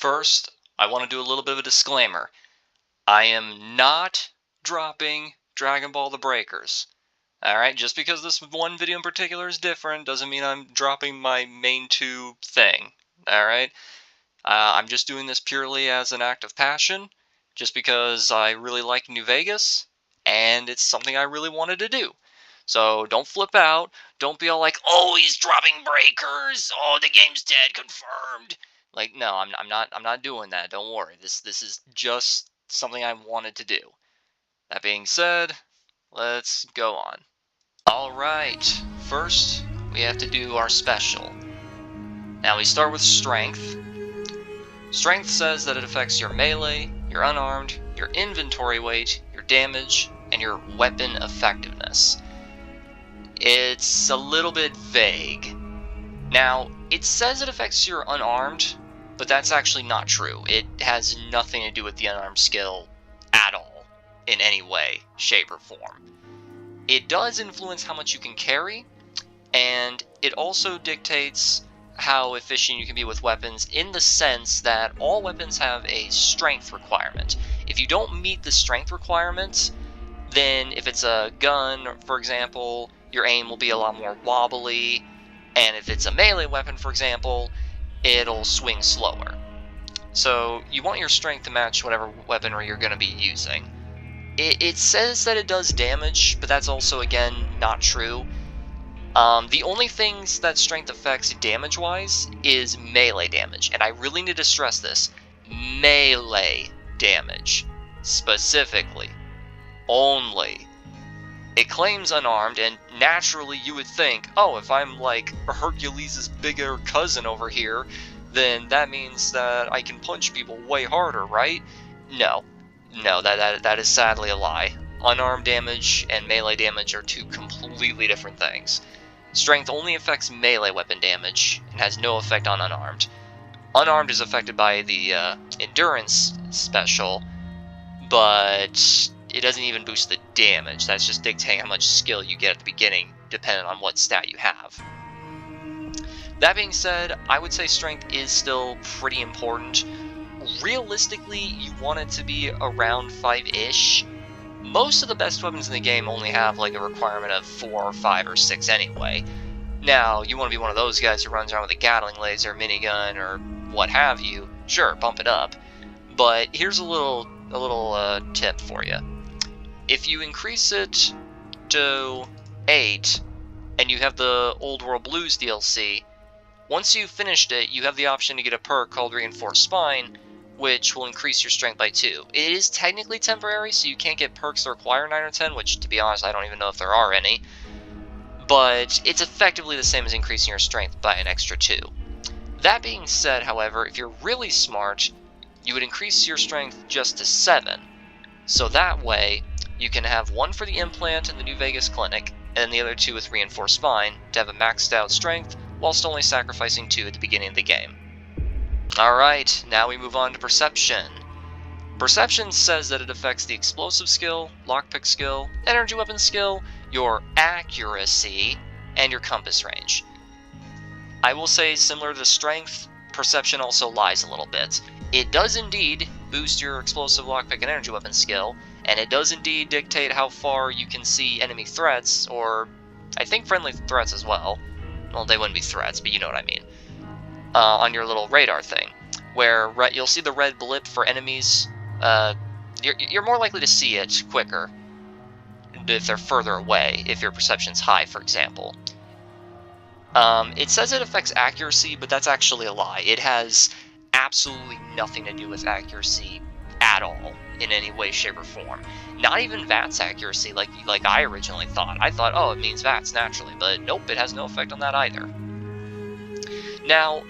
First, I want to do a little bit of a disclaimer. I am not dropping Dragon Ball The Breakers. Alright, just because this one video in particular is different doesn't mean I'm dropping my main two thing. Alright? I'm just doing this purely as an act of passion, just because I really like New Vegas, and it's something I really wanted to do. So don't flip out. Don't be all like, "Oh, he's dropping breakers. Oh, the game's dead, confirmed." Like, no, I'm not doing that. Don't worry. This is just something I wanted to do. That being said, let's go on. All right. First, we have to do our special. Now we start with strength. Strength says that it affects your melee, your unarmed, your inventory weight, your damage, and your weapon effectiveness. It's a little bit vague. Now, it says it affects your unarmed, but that's actually not true. It has nothing to do with the unarmed skill at all, in any way, shape, or form. It does influence how much you can carry, and it also dictates how efficient you can be with weapons in the sense that all weapons have a strength requirement. If you don't meet the strength requirement, then if it's a gun, for example, your aim will be a lot more wobbly, and if it's a melee weapon, for example, it'll swing slower. So you want your strength to match whatever weaponry you're going to be using. It says that it does damage, but that's also, again, not true. The only things that strength affects damage-wise is melee damage, and I really need to stress this. Melee damage, specifically. Only. It claims unarmed, and naturally you would think, oh, if I'm like Hercules' bigger cousin over here, then that means that I can punch people way harder, right? No. No, that is sadly a lie. Unarmed damage and melee damage are two completely different things. Strength only affects melee weapon damage, and has no effect on unarmed. Unarmed is affected by the endurance special, but it doesn't even boost the damage. That's just dictating how much skill you get at the beginning, depending on what stat you have. That being said, I would say strength is still pretty important. Realistically, you want it to be around 5-ish. Most of the best weapons in the game only have like a requirement of 4 or 5 or 6 anyway. Now, you want to be one of those guys who runs around with a Gatling laser, minigun, or what have you, sure, bump it up. But here's a little tip for you. If you increase it to 8, and you have the Old World Blues DLC, once you've finished it, you have the option to get a perk called Reinforced Spine, which will increase your strength by 2. It is technically temporary, so you can't get perks that require 9 or 10, which, to be honest, I don't even know if there are any. But it's effectively the same as increasing your strength by an extra 2. That being said, however, if you're really smart, you would increase your strength just to 7. So that way, you can have 1 for the implant in the New Vegas clinic, and the other 2 with Reinforced Spine, to have a maxed out strength, whilst only sacrificing 2 at the beginning of the game. Alright, now we move on to Perception. Perception says that it affects the explosive skill, lockpick skill, energy weapon skill, your accuracy, and your compass range. I will say, similar to strength, Perception also lies a little bit. It does indeed boost your explosive, lockpick, and energy weapon skill, and it does indeed dictate how far you can see enemy threats, or I think friendly threats as well. Well, they wouldn't be threats, but you know what I mean. On your little radar thing, where you'll see the red blip for enemies. You're more likely to see it quicker if they're further away, if your perception's high, for example. It says it affects accuracy, but that's actually a lie. It has absolutely nothing to do with accuracy at all, in any way, shape, or form. Not even VATS accuracy, like I originally thought. I thought, oh, it means VATS naturally, but nope, it has no effect on that either. Now,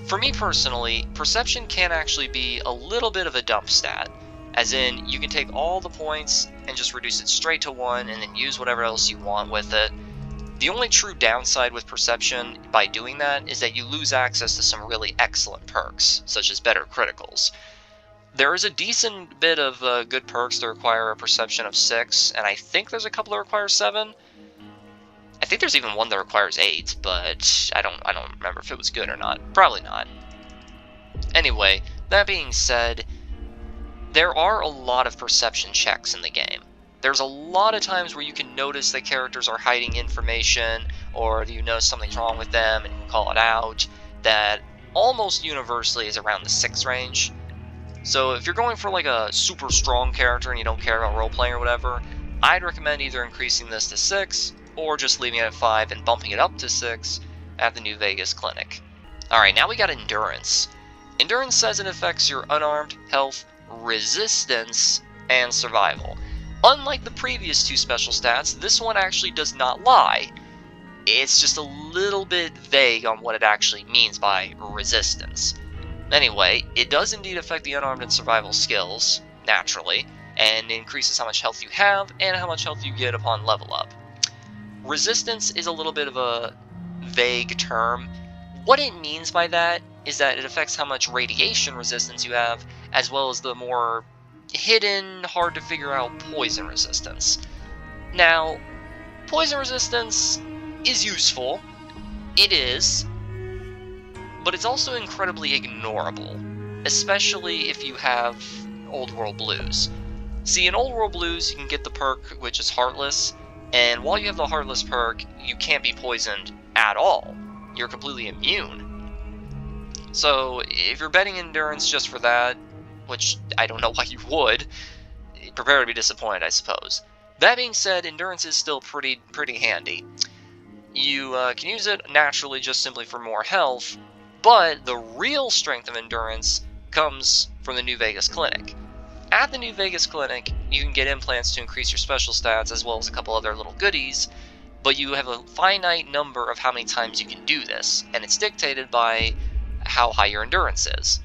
for me personally, Perception can actually be a little bit of a dump stat, as in, you can take all the points and just reduce it straight to 1, and then use whatever else you want with it. The only true downside with Perception by doing that is that you lose access to some really excellent perks, such as better criticals. There is a decent bit of good perks that require a Perception of 6, and I think there's a couple that require 7. I think there's even one that requires 8, but I don't remember if it was good or not. Probably not. Anyway, that being said, there are a lot of perception checks in the game. There's a lot of times where you can notice that characters are hiding information, or you know something's wrong with them and you can call it out, that almost universally is around the 6 range. So if you're going for like a super strong character and you don't care about role-playing or whatever, I'd recommend either increasing this to 6, or just leaving it at 5 and bumping it up to 6 at the New Vegas Clinic. Alright, now we got Endurance. Endurance says it affects your unarmed, health, resistance, and survival. Unlike the previous 2 special stats, this one actually does not lie. It's just a little bit vague on what it actually means by resistance. Anyway, it does indeed affect the unarmed and survival skills, naturally, and increases how much health you have and how much health you get upon level up. Resistance is a little bit of a vague term. What it means by that is that it affects how much radiation resistance you have, as well as the more hidden, hard to figure out poison resistance. Now, poison resistance is useful. It is. But it's also incredibly ignorable, especially if you have Old World Blues. See, in Old World Blues, you can get the perk, which is Heartless, and while you have the Heartless perk, you can't be poisoned at all. You're completely immune. So, if you're betting Endurance just for that, which I don't know why you would, prepare to be disappointed, I suppose. That being said, Endurance is still pretty handy. You can use it naturally just simply for more health, but the real strength of Endurance comes from the New Vegas Clinic. At the New Vegas Clinic, you can get implants to increase your special stats as well as a couple other little goodies, but you have a finite number of how many times you can do this, and it's dictated by how high your endurance is.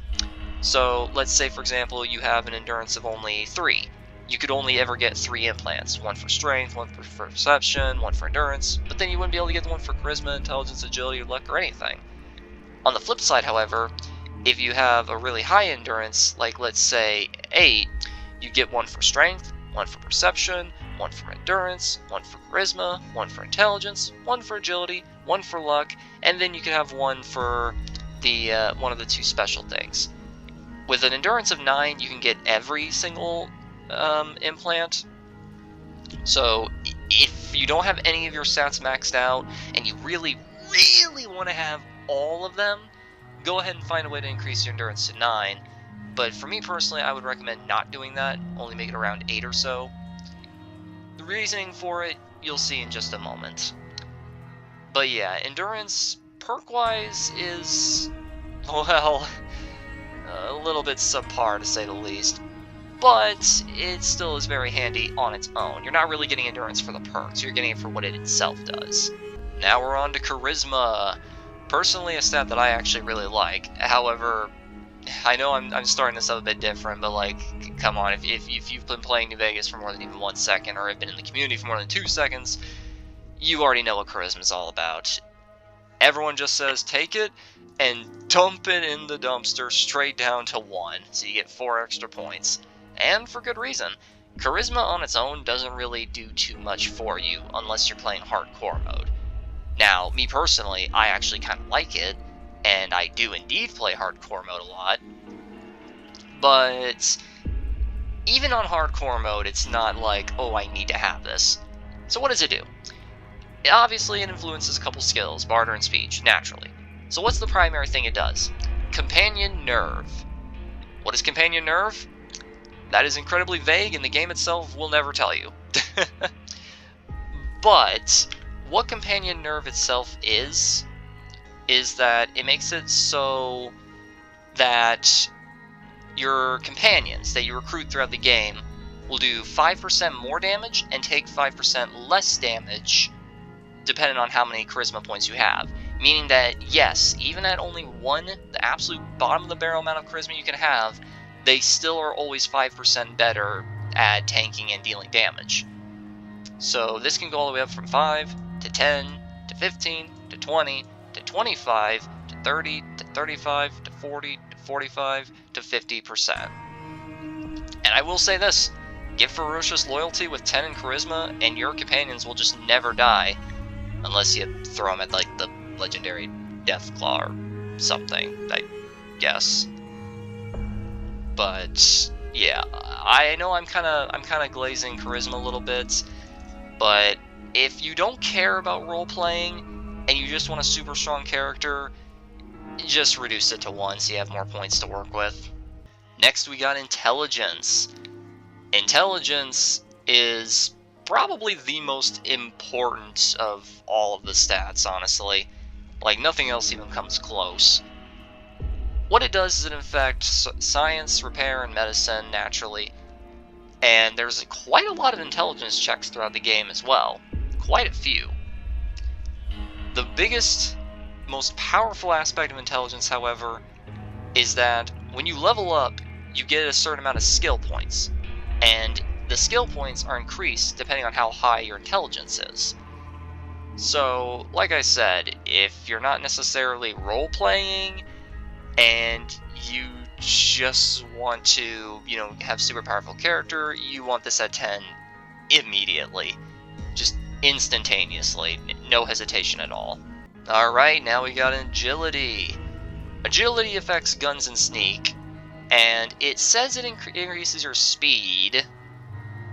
So let's say, for example, you have an endurance of only 3. You could only ever get 3 implants, 1 for strength, 1 for perception, 1 for endurance, but then you wouldn't be able to get the 1 for charisma, intelligence, agility, luck, or anything. On the flip side, however, if you have a really high endurance, like let's say 8, you get 1 for strength, 1 for perception, 1 for endurance, 1 for charisma, 1 for intelligence, 1 for agility, 1 for luck, and then you could have 1 for the one of the 2 special things. With an endurance of 9, you can get every single implant. So if you don't have any of your stats maxed out and you really want to have all of them, go ahead and find a way to increase your endurance to 9. But for me personally, I would recommend not doing that, only make it around 8 or so. The reasoning for it, you'll see in just a moment. But yeah, endurance, perk-wise, is, well, a little bit subpar to say the least. But it still is very handy on its own. You're not really getting endurance for the perks, you're getting it for what it itself does. Now we're on to charisma. Personally, a stat that I actually really like. However, I know I'm starting this up a bit different, but like, come on, if you've been playing New Vegas for more than even 1 second, or have been in the community for more than 2 seconds, you already know what charisma is all about. Everyone just says take it and dump it in the dumpster straight down to 1, so you get 4 extra points. And for good reason. Charisma on its own doesn't really do too much for you unless you're playing hardcore mode. Now, me personally, I actually kind of like it, and I do indeed play hardcore mode a lot, but even on hardcore mode, it's not like, oh, I need to have this. So what does it do? Obviously, it influences a couple skills, barter and speech, naturally. So what's the primary thing it does? Companion Nerve. What is Companion Nerve? That is incredibly vague, and the game itself will never tell you. But what Companion Nerve itself is that it makes it so that your companions that you recruit throughout the game will do 5% more damage and take 5% less damage depending on how many charisma points you have. Meaning that, yes, even at only 1, the absolute bottom of the barrel amount of charisma you can have, they still are always 5% better at tanking and dealing damage. So this can go all the way up from 5 to 10 to 15 to 20 to 25 to 30 to 35 to 40 to 45 to 50%. And I will say this, give Ferocious Loyalty with 10 in charisma and your companions will just never die, unless you throw them at like the legendary Deathclaw or something, I guess. But yeah, I know I'm kind of glazing charisma a little bit, but if you don't care about role playing and you just want a super strong character, just reduce it to 1 so you have more points to work with. Next, we got intelligence. Intelligence is probably the most important of all of the stats, honestly. Like, nothing else even comes close. What it does is it affects science, repair, and medicine naturally. And there's quite a lot of intelligence checks throughout the game as well. Quite a few. The biggest, most powerful aspect of intelligence, however, is that when you level up, you get a certain amount of skill points. And the skill points are increased depending on how high your intelligence is. So, like I said, if you're not necessarily role-playing, and you just want to, have super powerful character, you want this at 10 immediately. Just instantaneously. No hesitation at all. Alright, now we got agility. Agility affects guns and sneak, and it says it increases your speed,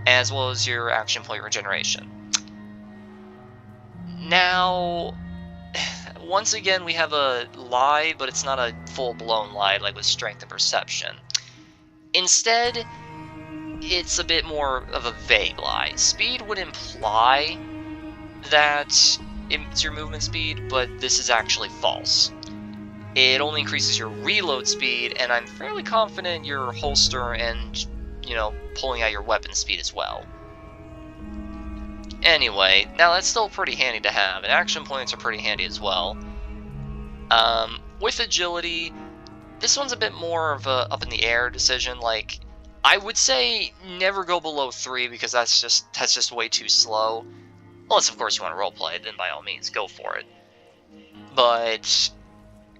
as well as your action point regeneration. Now, once again, we have a lie, but it's not a full-blown lie like with strength and perception. Instead, it's a bit more of a vague lie. Speed would imply that it's your movement speed, but this is actually false. It only increases your reload speed, and I'm fairly confident your holster and, pulling out your weapon speed as well. Anyway, now that's still pretty handy to have, and action points are pretty handy as well. With agility, this one's a bit more of a up-in-the-air decision. Like, I would say never go below 3, because that's just way too slow. Unless, of course, you want to roleplay, then by all means, go for it. But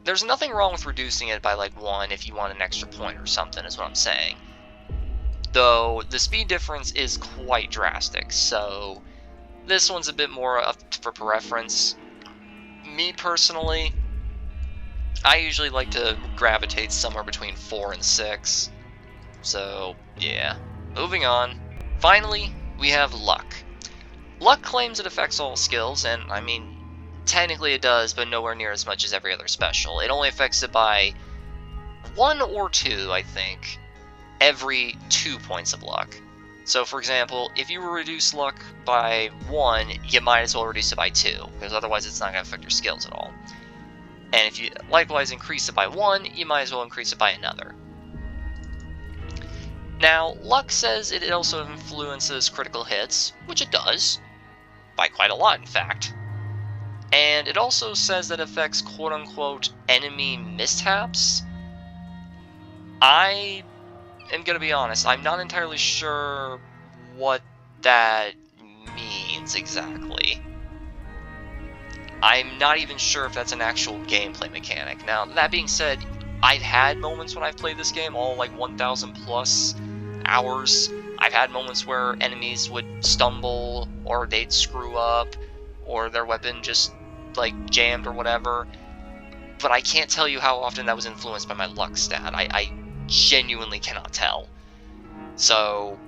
there's nothing wrong with reducing it by, like, 1 if you want an extra point or something, is what I'm saying. Though, the speed difference is quite drastic, so this one's a bit more up for preference. Me, personally, I usually like to gravitate somewhere between 4 and 6. So, yeah. Moving on. Finally, we have luck. Luck claims it affects all skills, and, I mean, technically it does, but nowhere near as much as every other special. It only affects it by 1 or 2, I think, every 2 points of luck. So, for example, if you reduce luck by 1, you might as well reduce it by 2, because otherwise it's not going to affect your skills at all. And if you likewise increase it by 1, you might as well increase it by another. Now, luck says it also influences critical hits, which it does, by quite a lot in fact. And it also says that it affects quote-unquote enemy mishaps. I am going to be honest, I'm not entirely sure what that means exactly. I'm not even sure if that's an actual gameplay mechanic. Now, that being said, I've had moments when I've played this game, all like 1,000 plus hours. I've had moments where enemies would stumble, or they'd screw up, or their weapon just like jammed or whatever. But I can't tell you how often that was influenced by my luck stat. I genuinely cannot tell. So,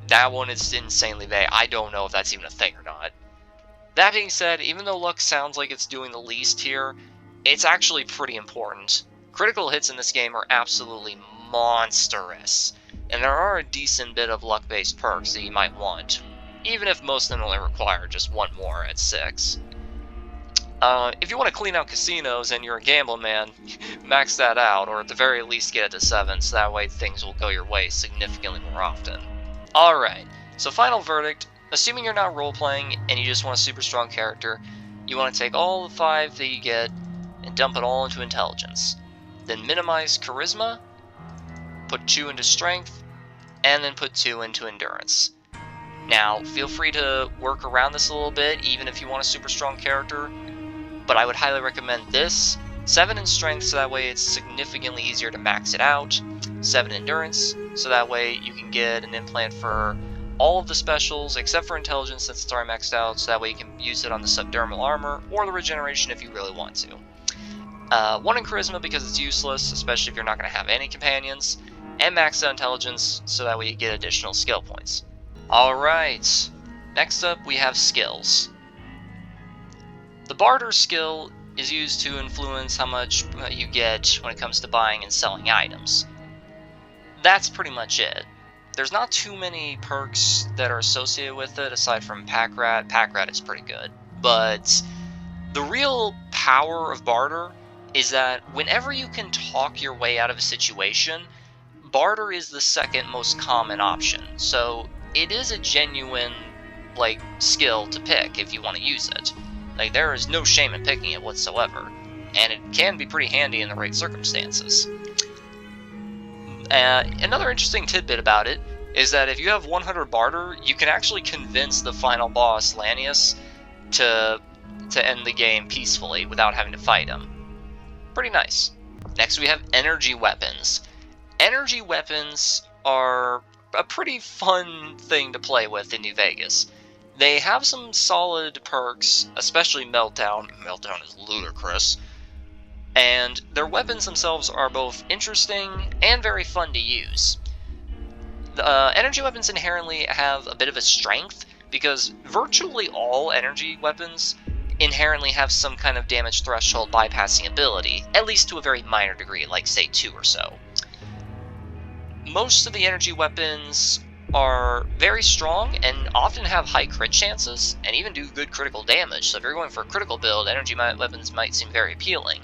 that one is insanely vague. I don't know if that's even a thing or not. That being said, even though luck sounds like it's doing the least here, it's actually pretty important. Critical hits in this game are absolutely monstrous, and there are a decent bit of luck-based perks that you might want, even if most of them only require just 1 more at 6. If you want to clean out casinos and you're a gambling man, max that out, or at the very least get it to 7, so that way things will go your way significantly more often. Alright, so final verdict, assuming you're not role-playing and you just want a super strong character, you want to take all the 5 that you get and dump it all into intelligence. Then minimize charisma, put 2 into strength, and then put 2 into endurance. Now, feel free to work around this a little bit, even if you want a super strong character, but I would highly recommend this. 7 in strength, so that way it's significantly easier to max it out. 7 endurance, so that way you can get an implant for all of the specials, except for intelligence since it's already maxed out, so that way you can use it on the subdermal armor, or the regeneration if you really want to. 1 in charisma because it's useless, especially if you're not going to have any companions, and max out intelligence so that we get additional skill points. Alright, next up we have skills. The barter skill is used to influence how much you get when it comes to buying and selling items. That's pretty much it. There's not too many perks that are associated with it aside from Pack Rat. Pack Rat is pretty good. But the real power of barter is that whenever you can talk your way out of a situation, barter is the second most common option. So it is a genuine skill to pick if you want to use it. There is no shame in picking it whatsoever, and it can be pretty handy in the right circumstances. Another interesting tidbit about it is that if you have 100 barter, you can actually convince the final boss, Lanius, to end the game peacefully without having to fight him. Pretty nice. Next we have energy weapons. Energy weapons are a pretty fun thing to play with in New Vegas. They have some solid perks, especially Meltdown. Meltdown is ludicrous. And their weapons themselves are both interesting and very fun to use. The energy weapons inherently have a bit of a strength, because virtually all energy weapons inherently have some kind of damage threshold bypassing ability, at least to a very minor degree, like say 2 or so. Most of the energy weapons are very strong and often have high crit chances, and even do good critical damage, so if you're going for a critical build, energy weapons might seem very appealing.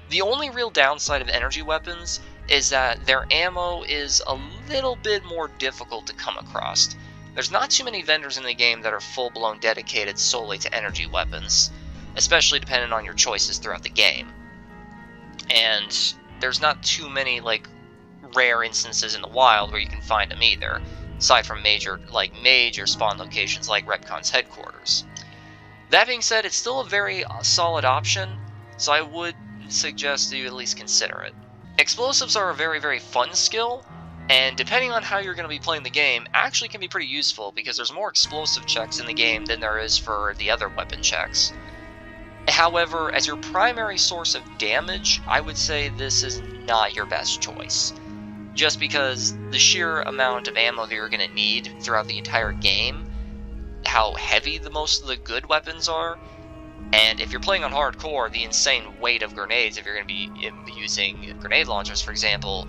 The only real downside of energy weapons is that their ammo is a little bit more difficult to come across. There's not too many vendors in the game that are full-blown dedicated solely to energy weapons, especially depending on your choices throughout the game. And there's not too many rare instances in the wild where you can find them either, aside from major spawn locations like Retcon's headquarters. That being said, it's still a very solid option, so I would suggest that you at least consider it. Explosives are a very, very fun skill, and depending on how you're going to be playing the game, actually can be pretty useful because there's more explosive checks in the game than there is for the other weapon checks. However, as your primary source of damage, I would say this is not your best choice. Just because the sheer amount of ammo that you're going to need throughout the entire game, how heavy most of the good weapons are, and if you're playing on hardcore, the insane weight of grenades, if you're going to be using grenade launchers, for example,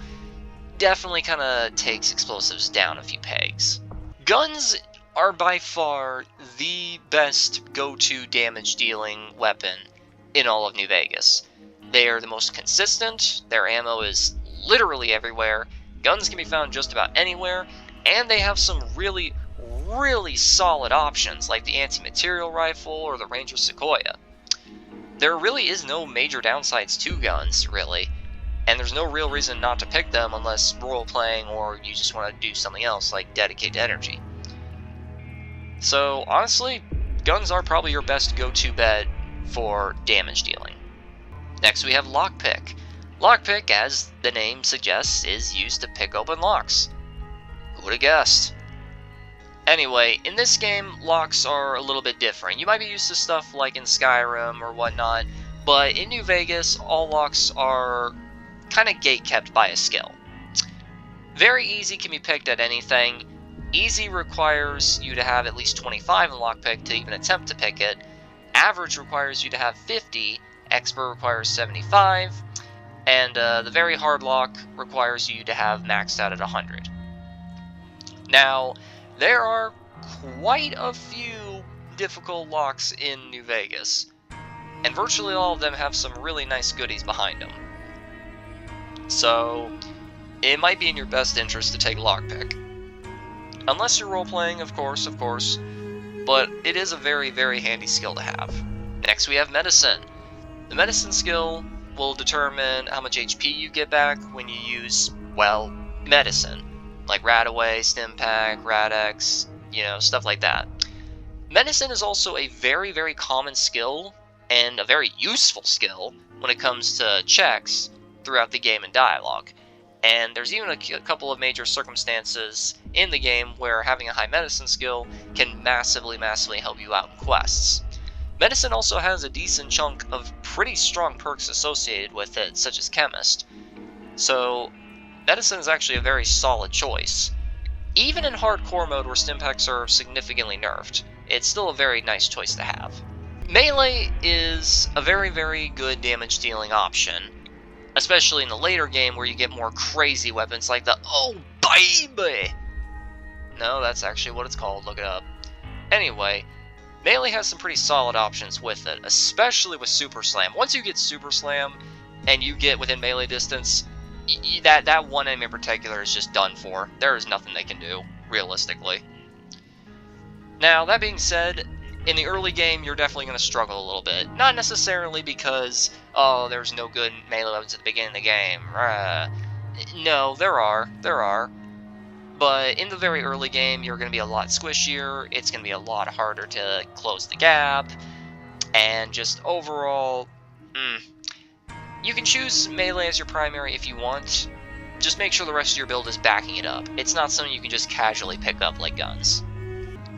definitely kind of takes explosives down a few pegs. Guns are by far the best go-to damage-dealing weapon in all of New Vegas. They are the most consistent, their ammo is literally everywhere, guns can be found just about anywhere, and they have some really solid options like the anti-material rifle or the Ranger Sequoia. There really is no major downsides to guns, really, and there's no real reason not to pick them unless role-playing or you just want to do something else like dedicate to energy. So honestly, guns are probably your best go-to bet for damage dealing. Next we have Lockpick. Lockpick, as the name suggests, is used to pick open locks. Who would have guessed? Anyway, in this game, locks are a little bit different. You might be used to stuff like in Skyrim or whatnot, but in New Vegas, all locks are kind of gate-kept by a skill. Very easy can be picked at anything. Easy requires you to have at least 25 in lockpick to even attempt to pick it. Average requires you to have 50. Expert requires 75. And the very hard lock requires you to have maxed out at 100. Now, there are quite a few difficult locks in New Vegas, and virtually all of them have some really nice goodies behind them. So, it might be in your best interest to take lockpick. Unless you're role-playing, of course, but it is a very, very handy skill to have. Next we have medicine. The medicine skill will determine how much HP you get back when you use, well, medicine. Like Radaway, Stimpack, Rad-X, stuff like that. Medicine is also a very, very common skill, and a very useful skill, when it comes to checks throughout the game and dialogue. And there's even a couple of major circumstances in the game where having a high medicine skill can massively help you out in quests. Medicine also has a decent chunk of pretty strong perks associated with it, such as Chemist. So, Medicine is actually a very solid choice. Even in hardcore mode where Stimpaks are significantly nerfed, it's still a very nice choice to have. Melee is a very, very good damage dealing option, especially in the later game where you get more crazy weapons like the oh baby! No, that's actually what it's called, look it up. Anyway, Melee has some pretty solid options with it, especially with Super Slam. Once you get Super Slam and you get within melee distance, that one enemy in particular is just done for. There is nothing they can do, realistically. Now, that being said, in the early game, you're definitely going to struggle a little bit. Not necessarily because, oh, there's no good melee weapons at the beginning of the game. No, there are. But in the very early game, you're going to be a lot squishier, it's going to be a lot harder to close the gap, and just overall, you can choose melee as your primary if you want. Just make sure the rest of your build is backing it up. It's not something you can just casually pick up like guns.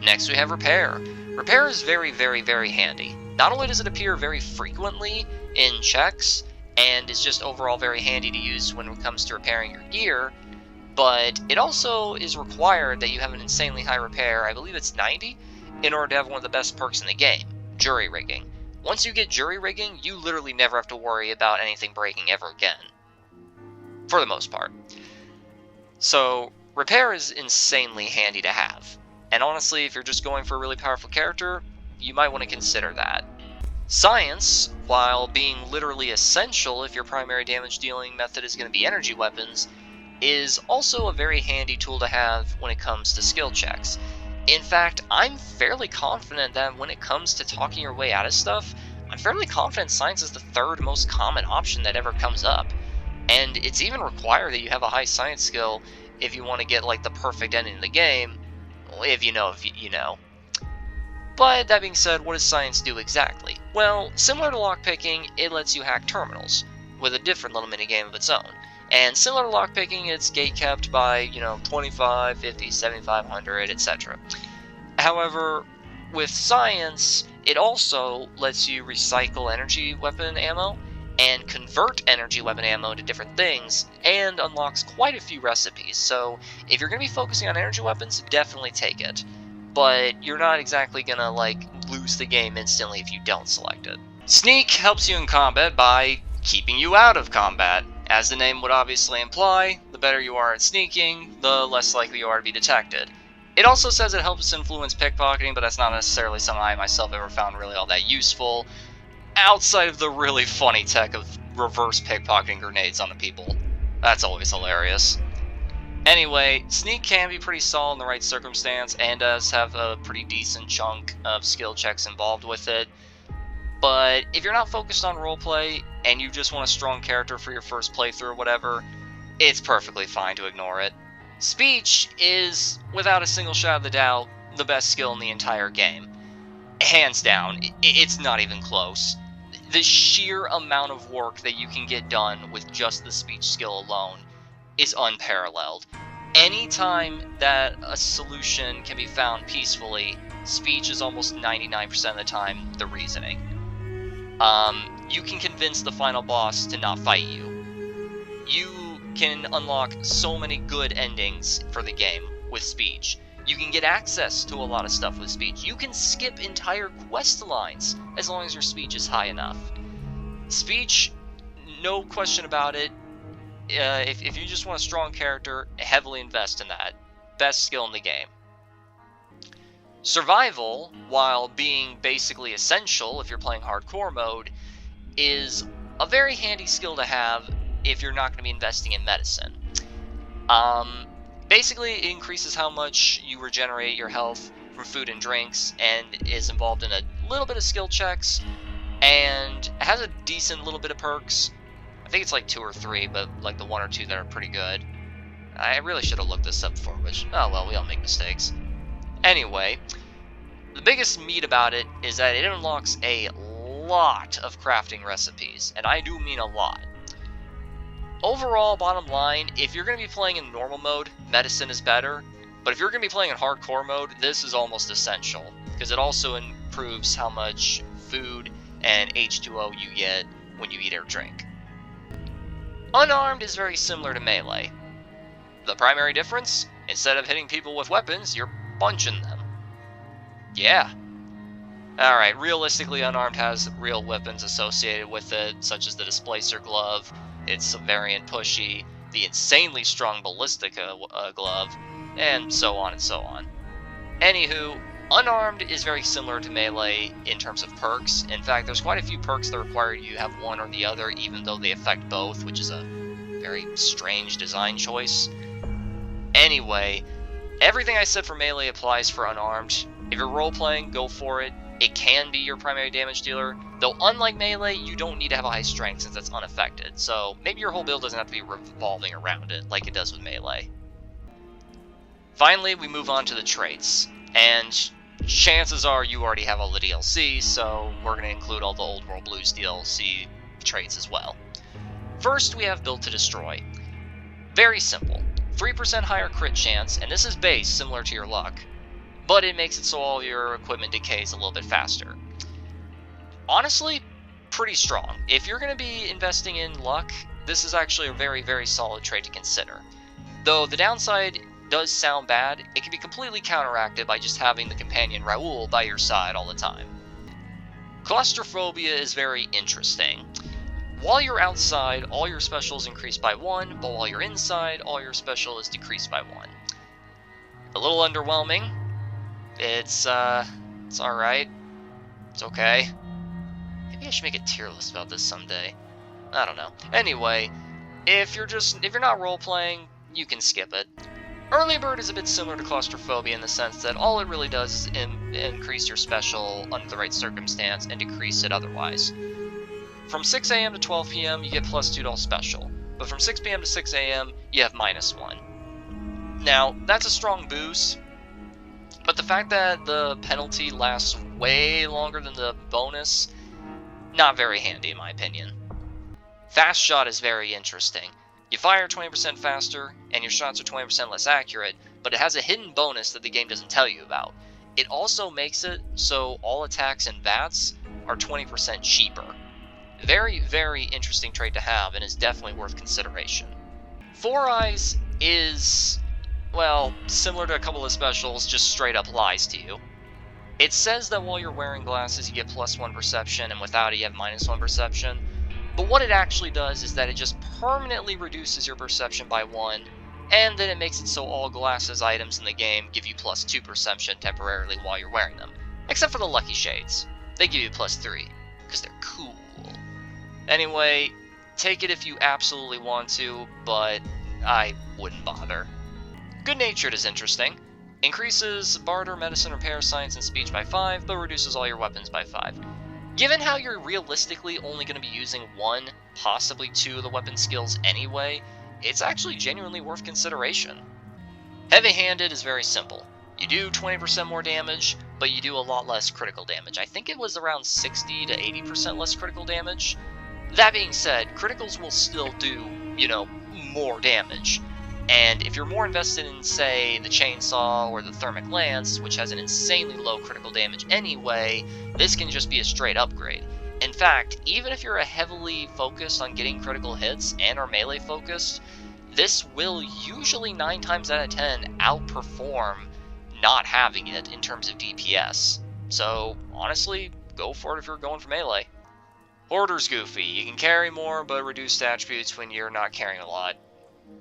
Next we have Repair. Repair is very, very, very handy. Not only does it appear very frequently in checks, and is just overall very handy to use when it comes to repairing your gear, but it also is required that you have an insanely high repair, I believe it's 90, in order to have one of the best perks in the game, Jury Rigging. Once you get Jury Rigging, you literally never have to worry about anything breaking ever again. For the most part. So, Repair is insanely handy to have. And honestly, if you're just going for a really powerful character, you might want to consider that. Science, while being literally essential if your primary damage dealing method is going to be energy weapons, is also a very handy tool to have when it comes to skill checks. In fact, I'm fairly confident that when it comes to talking your way out of stuff, I'm fairly confident Science is the third most common option that ever comes up. And it's even required that you have a high Science skill if you want to get like the perfect ending of the game, if you know. But that being said, what does Science do exactly? Well, similar to lockpicking, it lets you hack terminals, with a different little minigame of its own. And similar to lockpicking, it's gatekept by, 25, 50, 7500, etc. However, with Science, it also lets you recycle energy weapon ammo and convert energy weapon ammo to different things, and unlocks quite a few recipes. So if you're going to be focusing on energy weapons, definitely take it. But you're not exactly going to, lose the game instantly if you don't select it. Sneak helps you in combat by keeping you out of combat. As the name would obviously imply, the better you are at sneaking, the less likely you are to be detected. It also says it helps influence pickpocketing, but that's not necessarily something I myself ever found really all that useful, outside of the really funny tech of reverse pickpocketing grenades on the people. That's always hilarious. Anyway, Sneak can be pretty solid in the right circumstance, and does have a pretty decent chunk of skill checks involved with it. But if you're not focused on roleplay, and you just want a strong character for your first playthrough or whatever, it's perfectly fine to ignore it. Speech is, without a single shadow of a doubt, the best skill in the entire game. Hands down, it's not even close. The sheer amount of work that you can get done with just the speech skill alone is unparalleled. Anytime that a solution can be found peacefully, speech is almost 99% of the time the reasoning. You can convince the final boss to not fight you. You can unlock so many good endings for the game with speech. You can get access to a lot of stuff with speech. You can skip entire quest lines as long as your speech is high enough. Speech, no question about it. If you just want a strong character, heavily invest in that. Best skill in the game. Survival, while being basically essential if you're playing hardcore mode, is a very handy skill to have if you're not going to be investing in medicine. Basically, it increases how much you regenerate your health from food and drinks, and is involved in a little bit of skill checks, and it has a decent little bit of perks. I think it's like 2 or 3, but like the 1 or 2 that are pretty good. I really should have looked this up before, which, oh well, we all make mistakes. Anyway, the biggest meat about it is that it unlocks a lot of crafting recipes, and I do mean a lot. Overall, bottom line, if you're going to be playing in normal mode, medicine is better, but if you're going to be playing in hardcore mode, this is almost essential, because it also improves how much food and H2O you get when you eat or drink. Unarmed is very similar to melee. The primary difference? Instead of hitting people with weapons, you're punching them. Yeah. Alright, realistically, Unarmed has real weapons associated with it, such as the Displacer Glove, its variant Pushy, the insanely strong Ballistica glove, and so on and so on. Anywho, Unarmed is very similar to Melee in terms of perks. In fact, there's quite a few perks that require you have one or the other, even though they affect both, which is a very strange design choice. Anyway, everything I said for Melee applies for Unarmed. If you're role-playing, go for it. It can be your primary damage dealer, though unlike Melee, you don't need to have a high strength since that's unaffected, so maybe your whole build doesn't have to be revolving around it like it does with Melee. Finally, we move on to the traits, and chances are you already have all the DLC, so we're going to include all the Old World Blues DLC traits as well. First, we have Built to Destroy. Very simple. 3% higher crit chance, and this is base, similar to your luck, but it makes it so all your equipment decays a little bit faster. Honestly, pretty strong. If you're going to be investing in luck, this is actually a very, very solid trait to consider. Though the downside does sound bad, it can be completely counteracted by just having the companion Raoul by your side all the time. Claustrophobia is very interesting. While you're outside, all your special is increased by 1, but while you're inside, all your special is decreased by 1. A little underwhelming. It's alright. It's okay. Maybe I should make a tier list about this someday. I don't know. Anyway, if you're not role-playing, you can skip it. Early Bird is a bit similar to Claustrophobia in the sense that all it really does is increase your special under the right circumstance and decrease it otherwise. From 6 AM to 12 PM, you get +2 to all special, but from 6 PM to 6 AM, you have -1. Now, that's a strong boost, but the fact that the penalty lasts way longer than the bonus, not very handy in my opinion. Fast Shot is very interesting. You fire 20% faster, and your shots are 20% less accurate, but it has a hidden bonus that the game doesn't tell you about. It also makes it so all attacks and VATs are 20% cheaper. Very, very interesting trait to have, and is definitely worth consideration. Four Eyes is, well, similar to a couple of specials, just straight up lies to you. It says that while you're wearing glasses you get +1 perception, and without it you have -1 perception, but what it actually does is that it just permanently reduces your perception by 1, and then it makes it so all glasses items in the game give you +2 perception temporarily while you're wearing them. Except for the Lucky Shades. They give you +3, because they're cool. Anyway, take it if you absolutely want to, but I wouldn't bother. Good Natured is interesting. Increases barter, medicine, repair, science, and speech by 5, but reduces all your weapons by 5. Given how you're realistically only going to be using 1, possibly 2 of the weapon skills anyway, it's actually genuinely worth consideration. Heavy-Handed is very simple. You do 20% more damage, but you do a lot less critical damage. I think it was around 60 to 80% less critical damage. That being said, criticals will still do, more damage. And if you're more invested in, say, the Chainsaw or the Thermic Lance, which has an insanely low critical damage anyway, this can just be a straight upgrade. In fact, even if you're heavily focused on getting critical hits and are melee focused, this will usually 9 times out of 10 outperform not having it in terms of DPS. So, honestly, go for it if you're going for melee. Hoarder's goofy. You can carry more, but reduced attributes when you're not carrying a lot.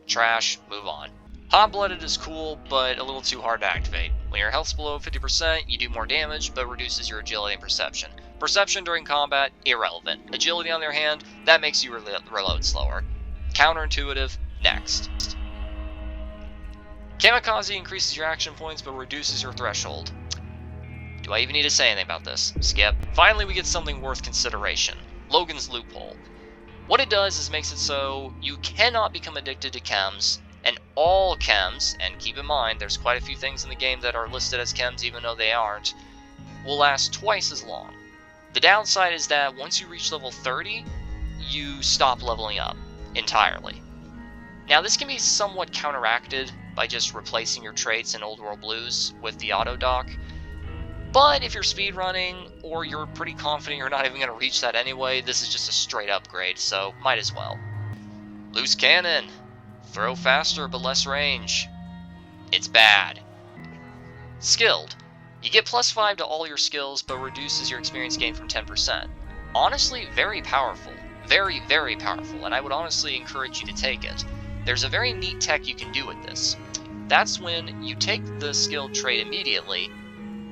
Trash, move on. Hot-Blooded is cool, but a little too hard to activate. When your health's below 50%, you do more damage, but reduces your agility and perception. Perception during combat, irrelevant. Agility, on the other hand, that makes you reload slower. Counterintuitive, next. Kamikaze increases your action points, but reduces your threshold. Do I even need to say anything about this? Skip. Finally, we get something worth consideration. Logan's Loophole. What it does is makes it so you cannot become addicted to chems, and all chems, and keep in mind there's quite a few things in the game that are listed as chems even though they aren't, will last twice as long. The downside is that once you reach level 30, you stop leveling up entirely. Now this can be somewhat counteracted by just replacing your traits in Old World Blues with the auto dock, but if you're speedrunning, or you're pretty confident you're not even going to reach that anyway, this is just a straight upgrade, so might as well. Loose Cannon. Throw faster but less range. It's bad. Skilled. You get +5 to all your skills, but reduces your experience gain from 10%. Honestly, very powerful. Very, very powerful, and I would honestly encourage you to take it. There's a very neat tech you can do with this. That's when you take the skilled trait immediately,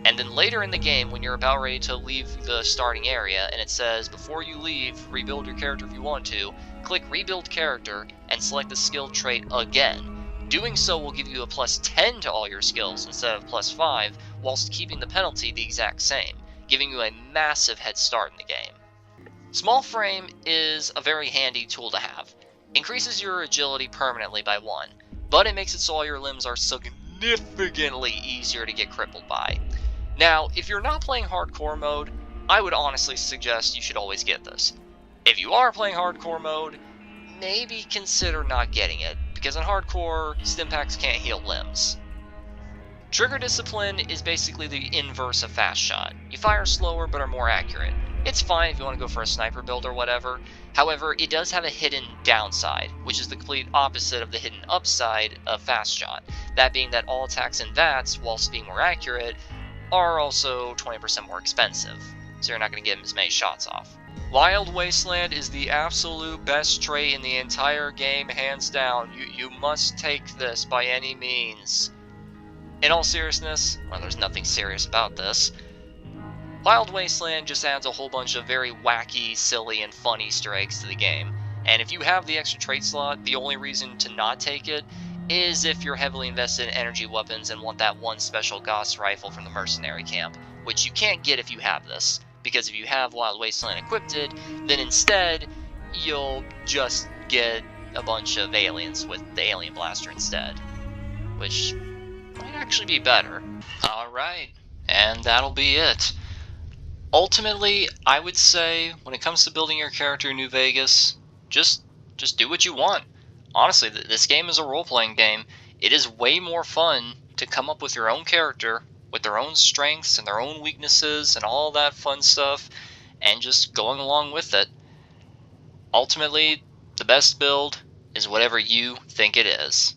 and then later in the game, when you're about ready to leave the starting area, and it says, before you leave, rebuild your character if you want to, click Rebuild Character, and select the skilled trait again. Doing so will give you a +10 to all your skills instead of +5, whilst keeping the penalty the exact same, giving you a massive head start in the game. Small Frame is a very handy tool to have. Increases your agility permanently by 1, but it makes it so all your limbs are significantly easier to get crippled by. Now, if you're not playing hardcore mode, I would honestly suggest you should always get this. If you are playing hardcore mode, maybe consider not getting it, because in hardcore, Stimpaks can't heal limbs. Trigger Discipline is basically the inverse of Fast Shot. You fire slower but are more accurate. It's fine if you want to go for a sniper build or whatever. However, it does have a hidden downside, which is the complete opposite of the hidden upside of Fast Shot. That being that all attacks in VATS, whilst being more accurate, are also 20% more expensive, so you're not going to get as many shots off. Wild Wasteland is the absolute best trait in the entire game, hands down. You must take this by any means. In all seriousness, well, there's nothing serious about this. Wild Wasteland just adds a whole bunch of very wacky, silly, and fun Easter eggs to the game. And if you have the extra trait slot, the only reason to not take it is if you're heavily invested in energy weapons and want that one special Gauss rifle from the mercenary camp, which you can't get if you have this, because if you have Wild Wasteland equipped, then instead you'll just get a bunch of aliens with the alien blaster instead, which might actually be better. Alright, and that'll be it. Ultimately, I would say, when it comes to building your character in New Vegas, just do what you want. Honestly, this game is a role-playing game. It is way more fun to come up with your own character, with their own strengths and their own weaknesses and all that fun stuff, and just going along with it. Ultimately, the best build is whatever you think it is.